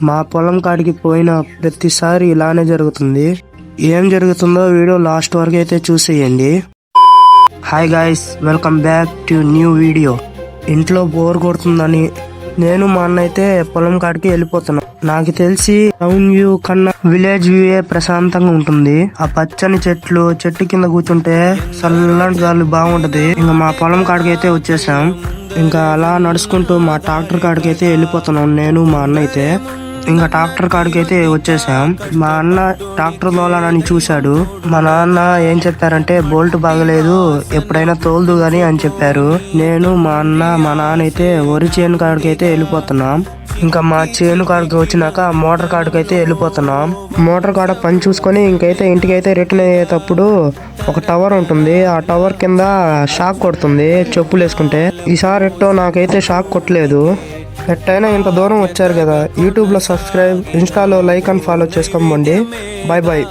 మా పొలం కాడికి పోయిన ప్రతిసారి ఇలానే జరుగుతుంది. ఏం జరుగుతుందో వీడియో లాస్ట్ వరకు అయితే చూసేయండి. Hi guys, welcome back to new video. ఇంట్లో బోర్ కొడుతుందని నేను మా అన్న అయితే పొలం కాడికి వెళ్ళిపోతున్నాం. నాకు తెలిసి టౌన్ వ్యూ కన్నా విలేజ్ వ్యూ ప్రశాంతంగా ఉంటుంది. ఆ పచ్చని చెట్టు కింద కూర్చుంటే చల్లటి గాలి బాగుంటది. ఇంకా మా పొలం కాడికి అయితే వచ్చేసాం. ఇంకా అలా నడుచుకుంటూ మా ట్రాక్టర్ కాడికి అయితే వెళ్ళిపోతున్నాం నేను మా అన్న అయితే. ఇంకా ట్రాక్టర్ కాడికి అయితే వచ్చేసాం. మా అన్న ట్రాక్టర్ తోలాలని చూశాడు. మా నాన్న ఏం చెప్పారంటే బోల్ట్ బాగలేదు, ఎప్పుడైనా తోలుదు గాని అని చెప్పారు. నేను మా అన్న మా నాన్న అయితే వరి చేను కాడికి అయితే వెళ్ళిపోతున్నాం. ఇంకా మా చేను కాడికి వచ్చినాక మోటార్ కాడికి అయితే వెళ్ళిపోతున్నాం. మోటార్ కాడ పని చూసుకొని ఇంకైతే ఇంటికైతే రిటర్న్ అయ్యేటప్పుడు ఒక టవర్ ఉంటుంది. ఆ టవర్ కింద షాక్ కొడుతుంది చెప్పులు వేసుకుంటే. ఈసారి ఎట్టో నాకైతే షాక్ కొట్టలేదు. ఎట్టయినా ఇంత దూరం వచ్చారు కదా, యూట్యూబ్లో సబ్స్క్రైబ్, ఇన్స్టాలో లైక్ అండ్ ఫాలో చేసుకోండి. Bye bye.